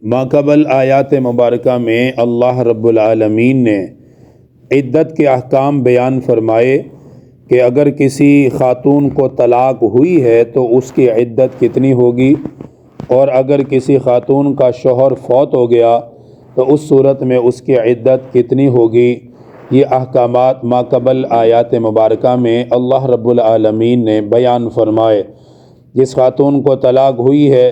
ماقبل آیات مبارکہ میں اللہ رب العالمین نے عدت کے احکام بیان فرمائے کہ اگر کسی خاتون کو طلاق ہوئی ہے تو اس کی عدت کتنی ہوگی، اور اگر کسی خاتون کا شوہر فوت ہو گیا تو اس صورت میں اس کی عدت کتنی ہوگی۔ یہ احکامات ماقبل آیات مبارکہ میں اللہ رب العالمین نے بیان فرمائے۔ جس خاتون کو طلاق ہوئی ہے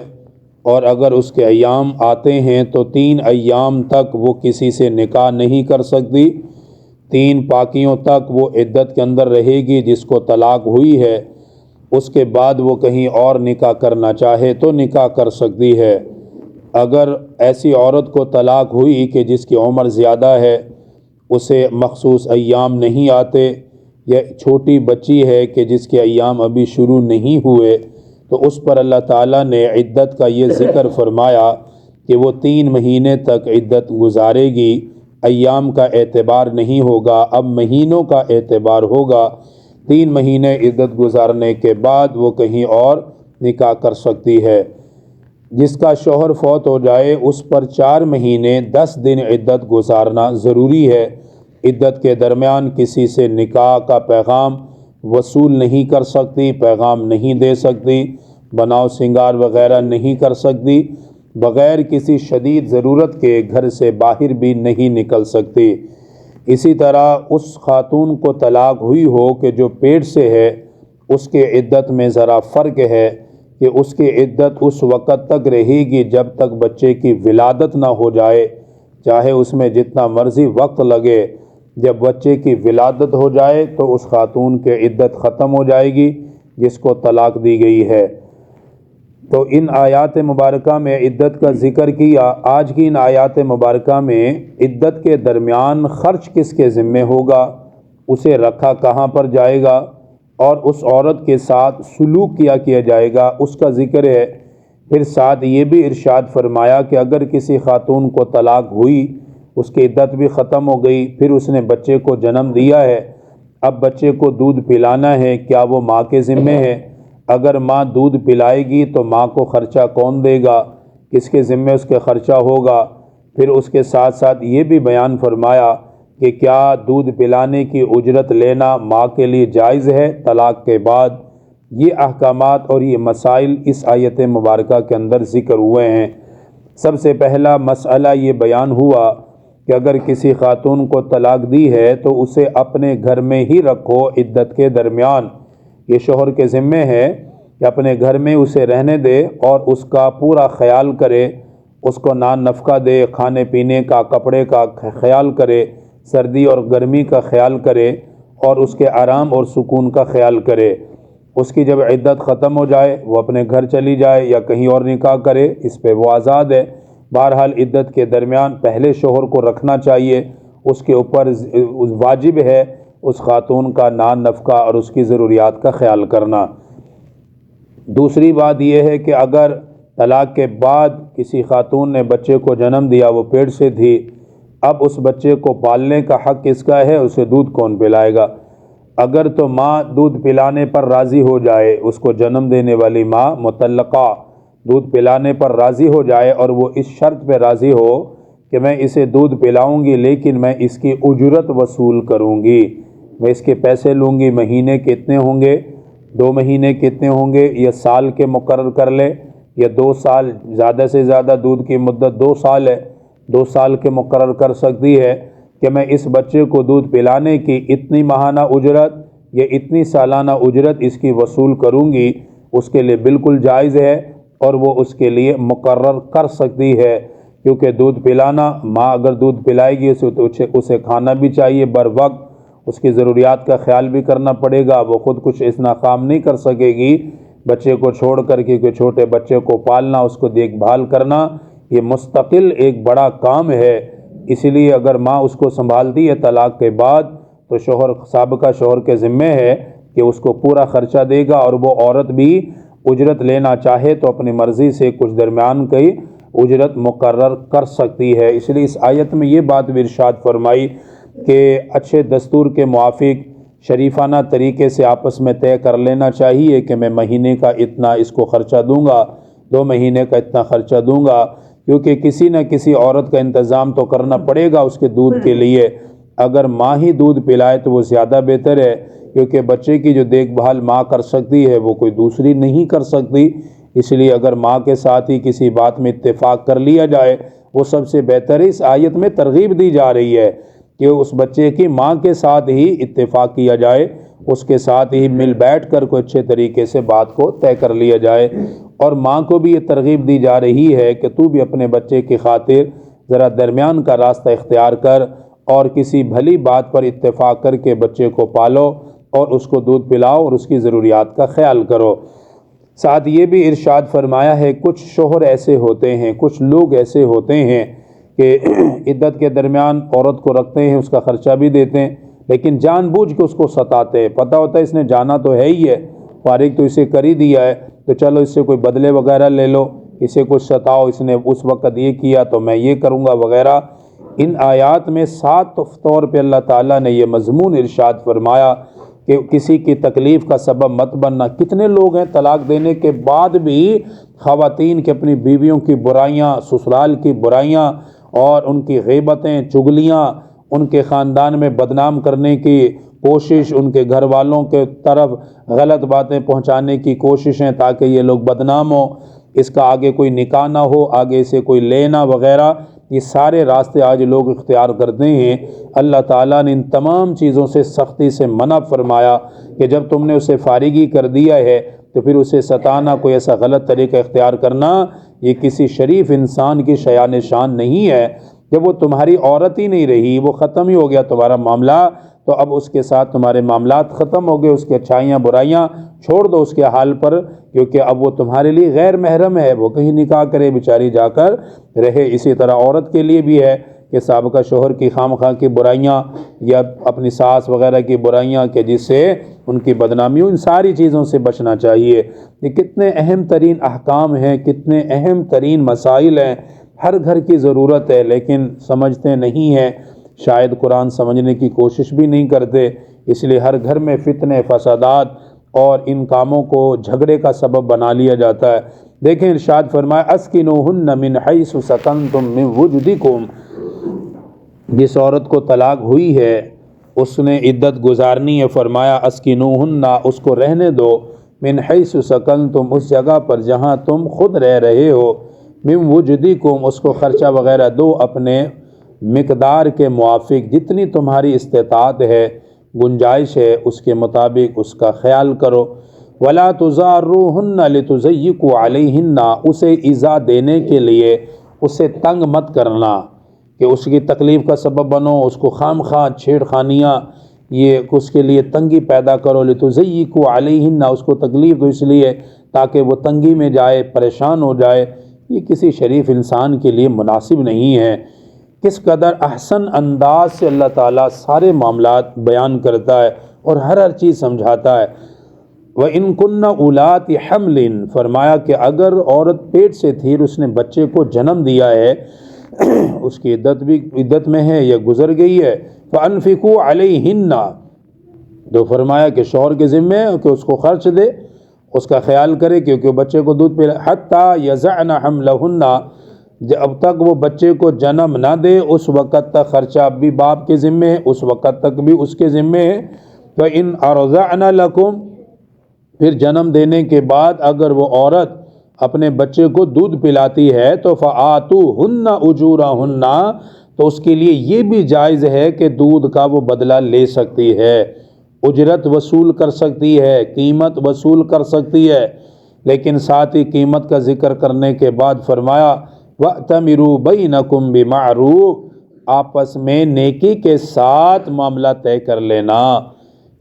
اور اگر اس کے ایام آتے ہیں تو 3 ایام تک وہ کسی سے نکاح نہیں کر سکتی، 3 پاکیوں تک وہ عدت کے اندر رہے گی جس کو طلاق ہوئی ہے۔ اس کے بعد وہ کہیں اور نکاح کرنا چاہے تو نکاح کر سکتی ہے۔ اگر ایسی عورت کو طلاق ہوئی کہ جس کی عمر زیادہ ہے، اسے مخصوص ایام نہیں آتے، یا چھوٹی بچی ہے کہ جس کے ایام ابھی شروع نہیں ہوئے، تو اس پر اللہ تعالیٰ نے عدت کا یہ ذکر فرمایا کہ وہ 3 مہینے تک عدت گزارے گی۔ ایام کا اعتبار نہیں ہوگا، اب مہینوں کا اعتبار ہوگا۔ 3 مہینے عدت گزارنے کے بعد وہ کہیں اور نکاح کر سکتی ہے۔ جس کا شوہر فوت ہو جائے اس پر 4 مہینے 10 دن عدت گزارنا ضروری ہے۔ عدت کے درمیان کسی سے نکاح کا پیغام وصول نہیں کر سکتی، پیغام نہیں دے سکتی، بناؤ سنگار وغیرہ نہیں کر سکتی، بغیر کسی شدید ضرورت کے گھر سے باہر بھی نہیں نکل سکتی۔ اسی طرح اس خاتون کو طلاق ہوئی ہو کہ جو پیٹ سے ہے، اس کے عدت میں ذرا فرق ہے کہ اس کی عدت اس وقت تک رہے گی جب تک بچے کی ولادت نہ ہو جائے، چاہے اس میں جتنا مرضی وقت لگے۔ جب بچے کی ولادت ہو جائے تو اس خاتون کی عدت ختم ہو جائے گی جس کو طلاق دی گئی ہے۔ تو ان آیات مبارکہ میں عدت کا ذکر کیا۔ آج کی ان آیات مبارکہ میں عدت کے درمیان خرچ کس کے ذمہ ہوگا، اسے رکھا کہاں پر جائے گا، اور اس عورت کے ساتھ سلوک کیا جائے گا، اس کا ذکر ہے۔ پھر ساتھ یہ بھی ارشاد فرمایا کہ اگر کسی خاتون کو طلاق ہوئی، اس کی عدت بھی ختم ہو گئی، پھر اس نے بچے کو جنم دیا ہے، اب بچے کو دودھ پلانا ہے، کیا وہ ماں کے ذمہ ہے؟ اگر ماں دودھ پلائے گی تو ماں کو خرچہ کون دے گا، کس کے ذمہ اس کے خرچہ ہوگا؟ پھر اس کے ساتھ ساتھ یہ بھی بیان فرمایا کہ کیا دودھ پلانے کی اجرت لینا ماں کے لیے جائز ہے طلاق کے بعد۔ یہ احکامات اور یہ مسائل اس آیت مبارکہ کے اندر ذکر ہوئے ہیں۔ سب سے پہلا مسئلہ یہ بیان ہوا کہ اگر کسی خاتون کو طلاق دی ہے تو اسے اپنے گھر میں ہی رکھو عدت کے درمیان۔ یہ شوہر کے ذمہ ہے کہ اپنے گھر میں اسے رہنے دے اور اس کا پورا خیال کرے، اس کو نان نفقہ دے، کھانے پینے کا، کپڑے کا خیال کرے، سردی اور گرمی کا خیال کرے، اور اس کے آرام اور سکون کا خیال کرے۔ اس کی جب عدت ختم ہو جائے وہ اپنے گھر چلی جائے یا کہیں اور نکاح کرے، اس پہ وہ آزاد ہے۔ بہرحال عدت کے درمیان پہلے شوہر کو رکھنا چاہیے، اس کے اوپر واجب ہے اس خاتون کا نان نفقہ اور اس کی ضروریات کا خیال کرنا۔ دوسری بات یہ ہے کہ اگر طلاق کے بعد کسی خاتون نے بچے کو جنم دیا، وہ پیٹ سے تھی، اب اس بچے کو پالنے کا حق کس کا ہے؟ اسے دودھ کون پلائے گا؟ اگر تو ماں دودھ پلانے پر راضی ہو جائے، اس کو جنم دینے والی ماں مطلقہ دودھ پلانے پر راضی ہو جائے اور وہ اس شرط پہ راضی ہو کہ میں اسے دودھ پلاؤں گی لیکن میں اس کی اجرت وصول کروں گی، میں اس کے پیسے لوں گی، مہینے کتنے ہوں گے، 2 مہینے کتنے ہوں گے، یا سال کے مقرر کر لے، یا 2 سال، زیادہ سے زیادہ دودھ کی مدت 2 سال ہے، 2 سال کے مقرر کر سکتی ہے کہ میں اس بچے کو دودھ پلانے کی اتنی ماہانہ اجرت یا اتنی سالانہ اجرت اس کی وصول کروں گی، اس کے لیے بالکل جائز ہے اور وہ اس کے لیے مقرر کر سکتی ہے۔ کیونکہ دودھ پلانا، ماں اگر دودھ پلائے گی اسے کھانا بھی چاہیے بر وقت، اس کی ضروریات کا خیال بھی کرنا پڑے گا، وہ خود کچھ اتنا کام نہیں کر سکے گی بچے کو چھوڑ کر کے، کہ چھوٹے بچے کو پالنا، اس کو دیکھ بھال کرنا، یہ مستقل ایک بڑا کام ہے۔ اسی لیے اگر ماں اس کو سنبھالتی ہے طلاق کے بعد تو شوہر، سابقہ شوہر کے ذمہ ہے کہ اس کو پورا خرچہ دے گا، اور وہ عورت بھی اجرت لینا چاہے تو اپنی مرضی سے کچھ درمیان کی اجرت مقرر کر سکتی ہے۔ اس لیے اس آیت میں یہ بات بھی ارشاد فرمائی کہ اچھے دستور کے موافق شریفانہ طریقے سے آپس میں طے کر لینا چاہیے کہ میں مہینے کا اتنا اس کو خرچہ دوں گا، 2 مہینے کا اتنا خرچہ دوں گا، کیونکہ کسی نہ کسی عورت کا انتظام تو کرنا پڑے گا اس کے دودھ کے لیے۔ اگر ماں ہی دودھ پلائے تو وہ زیادہ بہتر ہے، کیونکہ بچے کی جو دیکھ بھال ماں کر سکتی ہے وہ کوئی دوسری نہیں کر سکتی۔ اس لیے اگر ماں کے ساتھ ہی کسی بات میں اتفاق کر لیا جائے وہ سب سے بہتر ہے۔ اس آیت میں ترغیب دی جا رہی ہے کہ اس بچے کی ماں کے ساتھ ہی اتفاق کیا جائے، اس کے ساتھ ہی مل بیٹھ کر کوئی اچھے طریقے سے بات کو طے کر لیا جائے۔ اور ماں کو بھی یہ ترغیب دی جا رہی ہے کہ تو بھی اپنے بچے کی خاطر ذرا درمیان کا راستہ اختیار کر اور کسی بھلی بات پر اتفاق کر کے بچے کو پالو اور اس کو دودھ پلاؤ اور اس کی ضروریات کا خیال کرو۔ ساتھ یہ بھی ارشاد فرمایا ہے کچھ شوہر ایسے ہوتے ہیں، کچھ لوگ ایسے ہوتے ہیں کہ عدت کے درمیان عورت کو رکھتے ہیں، اس کا خرچہ بھی دیتے ہیں، لیکن جان بوجھ کے اس کو ستاتے ہیں۔ پتہ ہوتا ہے اس نے جانا تو ہے ہی ہے، فارغ تو اسے کر ہی دیا ہے، تو چلو اس سے کوئی بدلے وغیرہ لے لو، اسے کچھ ستاؤ، اس نے اس وقت یہ کیا تو میں یہ کروں گا وغیرہ۔ ان آیات میں صاف طور پہ اللہ تعالیٰ نے یہ مضمون ارشاد فرمایا کہ کسی کی تکلیف کا سبب مت بننا۔ کتنے لوگ ہیں طلاق دینے کے بعد بھی خواتین کی اپنی بیویوں کی برائیاں، سسرال کی برائیاں اور ان کی غیبتیں، چغلیاں، ان کے خاندان میں بدنام کرنے کی کوشش، ان کے گھر والوں کے طرف غلط باتیں پہنچانے کی کوششیں تاکہ یہ لوگ بدنام ہوں، اس کا آگے کوئی نکاح نہ ہو، آگے سے کوئی لینا وغیرہ، یہ سارے راستے آج لوگ اختیار کرتے ہیں۔ اللہ تعالیٰ نے ان تمام چیزوں سے سختی سے منع فرمایا کہ جب تم نے اسے فارغی کر دیا ہے تو پھر اسے ستانا، کوئی ایسا غلط طریقہ اختیار کرنا، یہ کسی شریف انسان کی شایان شان نہیں ہے۔ جب وہ تمہاری عورت ہی نہیں رہی، وہ ختم ہی ہو گیا تمہارا معاملہ، تو اب اس کے ساتھ تمہارے معاملات ختم ہو گئے، اس کی اچھائیاں برائیاں چھوڑ دو اس کے حال پر، کیونکہ اب وہ تمہارے لیے غیر محرم ہے، وہ کہیں نکاح کرے بیچاری جا کر رہے۔ اسی طرح عورت کے لیے بھی ہے کہ سابقہ شوہر کی خواہ کی برائیاں یا اپنی ساس وغیرہ کی برائیاں کہ جس سے ان کی بدنامی ہو، ان ساری چیزوں سے بچنا چاہیے۔ یہ کتنے اہم ترین احکام ہیں، کتنے اہم ترین مسائل ہیں، ہر گھر کی ضرورت ہے، لیکن سمجھتے نہیں ہیں، شاید قرآن سمجھنے کی کوشش بھی نہیں کرتے، اس لیے ہر گھر میں فتنے، فسادات اور ان کاموں کو جھگڑے کا سبب بنا لیا جاتا ہے۔ دیکھیں ارشاد فرمایا اسکنوہن من حیث سکنتم من وجدکم، جس عورت کو طلاق ہوئی ہے اس نے عدت گزارنی ہے، فرمایا اسکنوہن، اس کو رہنے دو، من حیث سکنتم، اس جگہ پر جہاں تم خود رہ رہے ہو، من وجدکم، اس کو خرچہ وغیرہ دو اپنے مقدار کے موافق، جتنی تمہاری استطاعت ہے، گنجائش ہے، اس کے مطابق اس کا خیال کرو۔ وَلَا تُضَارُّوهُنَّ لِتُضَيِّقُوا عَلَيْهِنَّ، اسے ایذا دینے کے لیے اسے تنگ مت کرنا کہ اس کی تکلیف کا سبب بنو، اس کو خام خواہ چھیڑ خانیاں، یہ اس کے لیے تنگی پیدا کرو، لِتُضَيِّقُوا عَلَيْهِنَّ، اس کو تکلیف دو اس لیے تاکہ وہ تنگی میں جائے، پریشان ہو جائے، یہ کسی شریف انسان کے لیے مناسب نہیں ہے۔ کس قدر احسن انداز سے اللہ تعالیٰ سارے معاملات بیان کرتا ہے اور ہر چیز سمجھاتا ہے۔ وَإِن كُنَّ أُولَاتِ حَمْلٍ، فرمایا کہ اگر عورت پیٹ سے تھی، اس نے بچے کو جنم دیا ہے، اس کی عدت میں ہے یا گزر گئی ہے، فَأَنفِقُوا عَلَيْهِنَّ، تو فرمایا کہ شوہر کے ذمے ہے کہ اس کو خرچ دے، اس کا خیال کرے، کیونکہ بچے کو دودھ پلا، حَتَّى يَضَعْنَ حَمْلَهُنَّ، جب تک وہ بچے کو جنم نہ دے اس وقت تک خرچہ اب بھی باپ کے ذمے ہے، اس وقت تک بھی اس کے ذمے ہے۔ فَإِنْ أَرْضَعْنَ لَكُمْ، پھر جنم دینے کے بعد اگر وہ عورت اپنے بچے کو دودھ پلاتی ہے تو فَآتُوهُنَّ أُجُورَهُنَّ، تو اس کے لیے یہ بھی جائز ہے کہ دودھ کا وہ بدلہ لے سکتی ہے، اجرت وصول کر سکتی ہے، قیمت وصول کر سکتی ہے، لیکن ساتھ ہی قیمت کا ذکر کرنے کے بعد فرمایا وَأْتَمِرُوا بَيْنَكُمْ بِمَعْرُوفٍ، آپس میں نیکی کے ساتھ معاملہ طے کر لینا،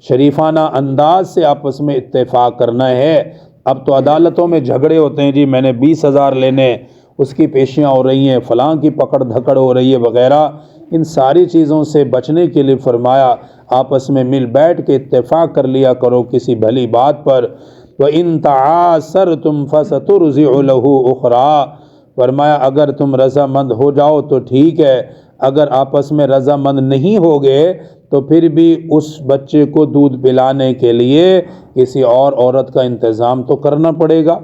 شریفانہ انداز سے آپس میں اتفاق کرنا ہے۔ اب تو عدالتوں میں جھگڑے ہوتے ہیں، جی میں نے 20,000 لینے، اس کی پیشیاں ہو رہی ہیں، فلاں کی پکڑ دھکڑ ہو رہی ہے وغیرہ، ان ساری چیزوں سے بچنے کے لیے فرمایا آپس میں مل بیٹھ کے اتفاق کر لیا کرو کسی بھلی بات پر۔ وَإِن تَعَاسَرْتُمْ فَسَتُرْضِعُ لَهُ أُخْرَىٰ، فرمایا اگر تم رضامند ہو جاؤ تو ٹھیک ہے، اگر آپس میں رضامند نہیں ہوگے تو پھر بھی اس بچے کو دودھ پلانے کے لیے کسی اور عورت کا انتظام تو کرنا پڑے گا۔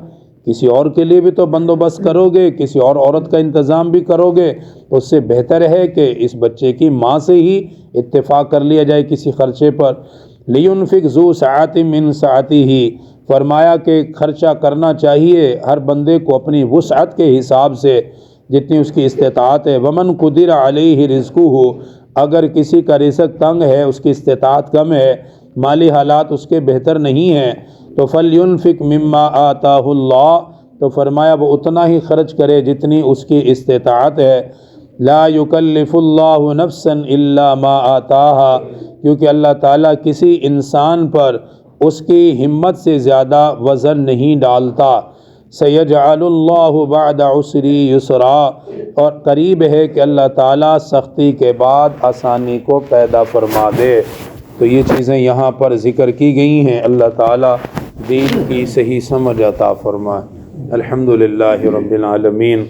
کسی اور کے لیے بھی تو بندوبست کرو گے، کسی اور عورت کا انتظام بھی کرو گے، تو اس سے بہتر ہے کہ اس بچے کی ماں سے ہی اتفاق کر لیا جائے کسی خرچے پر۔ لِيُنْفِقْ ذُو سَعَةٍ مِّن سَعَتِهِ، فرمایا کہ خرچہ کرنا چاہیے ہر بندے کو اپنی وسعت کے حساب سے، جتنی اس کی استطاعت ہے۔ وَمَنْ قُدِرَ عَلَيْهِ رِزْقُهُ، اگر کسی کا رزق تنگ ہے، اس کی استطاعت کم ہے، مالی حالات اس کے بہتر نہیں ہیں، تو فَلْيُنْفِقْ مِمَّا آتَاهُ اللَّهُ، تو فرمایا وہ اتنا ہی خرچ کرے جتنی اس کی استطاعت ہے۔ لا يكلف اللہ نفسا الا ما آتاها، کیونکہ اللہ تعالیٰ کسی انسان پر اس کی ہمت سے زیادہ وزن نہیں ڈالتا۔ سیجعل اللہ بعد عسر یسرا، اور قریب ہے کہ اللہ تعالیٰ سختی کے بعد آسانی کو پیدا فرما دے۔ تو یہ چیزیں یہاں پر ذکر کی گئی ہیں۔ اللہ تعالیٰ دین کی صحیح سمجھ عطا فرمائے۔ الحمدللہ رب العالمین۔